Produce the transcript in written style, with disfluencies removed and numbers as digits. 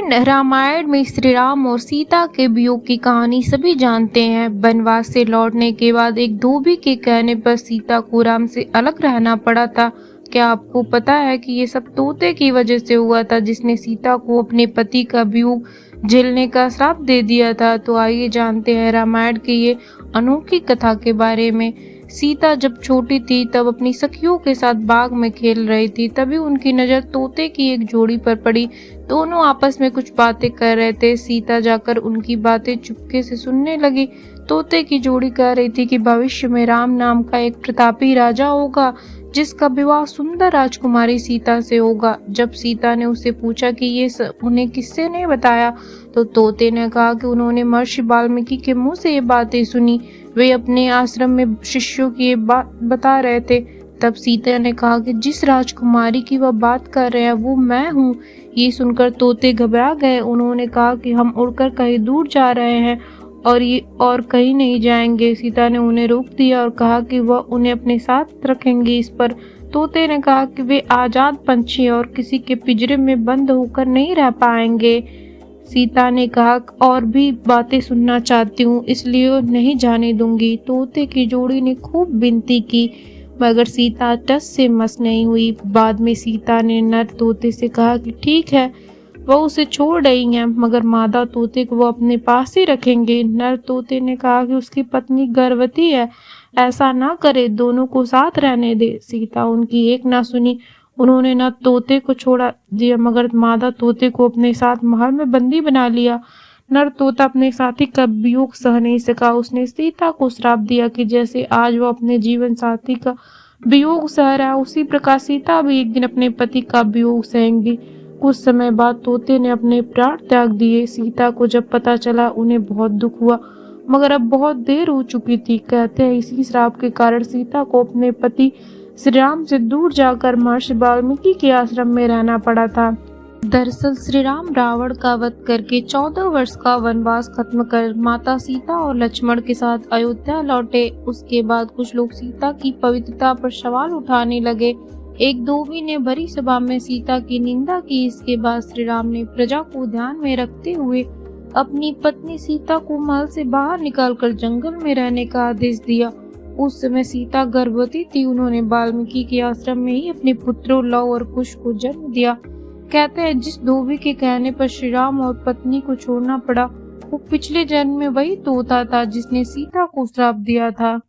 Friend, Ramayan में श्री राम और सीता के वियोग की कहानी सभी जानते हैं। वनवास से लौटने के बाद एक धोबी के कहने पर सीता को राम से अलग रहना पड़ा था। क्या आपको पता है कि ये सब तोते की वजह से हुआ था, जिसने सीता को अपने पति का वियोग झेलने का श्राप दे दिया था। तो आइए जानते हैं रामायण की ये अनोखी कथा के बारे में। सीता जब छोटी थी तब अपनी सखियों के साथ बाग में खेल रही थी। तभी उनकी नजर तोते की एक जोड़ी पर पड़ी। दोनों आपस में कुछ बातें कर रहे थे। सीता जाकर उनकी बातें चुपके से सुनने लगी। तोते की जोड़ी कह रही थी कि भविष्य में राम नाम का एक प्रतापी राजा होगा, जिसका विवाह सुंदर राजकुमारी सीता से होगा। जब सीता ने उससे पूछा कि ये उन्हें किससे ने बताया, तो तोते ने कहा कि उन्होंने महर्षि वाल्मीकि के मुंह से ये बातें सुनी। वे अपने आश्रम में शिष्यों की ये बात बता रहे थे। तब सीता ने कहा कि जिस राजकुमारी की वह बात कर रहे हैं वो मैं हूँ। ये सुनकर तोते घबरा गए। उन्होंने कहा कि हम उड़कर कहीं दूर जा रहे हैं और कहीं नहीं जाएंगे। सीता ने उन्हें रोक दिया और कहा कि वह उन्हें अपने साथ रखेंगे। इस पर तोते ने कहा कि वे आजाद पंछी और किसी के पिंजरे में बंद होकर नहीं रह पाएंगे। सीता ने कहा और भी बातें सुनना चाहती हूँ, इसलिए नहीं जाने दूंगी। तोते की जोड़ी ने खूब विनती की, मगर सीता टस से मस नहीं हुई। बाद में सीता ने नर तोते से कहा कि ठीक है, वह उसे छोड़ रही हैं, मगर मादा तोते को वो अपने पास ही रखेंगे। नर तोते ने कहा कि उसकी पत्नी गर्भवती है, ऐसा ना करे, दोनों को साथ रहने दे। सीता उनकी एक ना सुनी। उन्होंने न तोते को छोड़ा दिया, मगर मादा तोते को अपने साथ महल में बंदी बना लिया। नर तोता अपने साथी का वियोग सह नहीं सका। उसने सीता को श्राप दिया कि जैसे आज वो अपने जीवन साथी का वियोग सह रहा, उसी प्रकार सीता भी एक दिन अपने पति का वियोग सहेंगी। कुछ समय बाद तोते ने अपने प्राण त्याग दिए। सीता को जब पता चला, उन्हें बहुत दुख हुआ, मगर अब बहुत देर हो चुकी थी। कहते हैं इसी श्राप के कारण सीता को अपने पति श्री राम से दूर जाकर महर्षि वाल्मीकि के आश्रम में रहना पड़ा था। दरअसल श्री राम रावण का वध करके 14 वर्ष का वनवास खत्म कर माता सीता और लक्ष्मण के साथ अयोध्या लौटे। उसके बाद कुछ लोग सीता की पवित्रता पर सवाल उठाने लगे। एक धोबी ने भरी सभा में सीता की निंदा की। इसके बाद श्री राम ने प्रजा को ध्यान में रखते हुए अपनी पत्नी सीता को महल से बाहर निकालकर जंगल में रहने का आदेश दिया। उस समय सीता गर्भवती थी। उन्होंने वाल्मीकि के आश्रम में ही अपने पुत्रों लव और कुश को जन्म दिया। कहते हैं जिस धोबी के कहने पर श्री राम और पत्नी को छोड़ना पड़ा, वो पिछले जन्म में वही तोता था जिसने सीता को श्राप दिया था।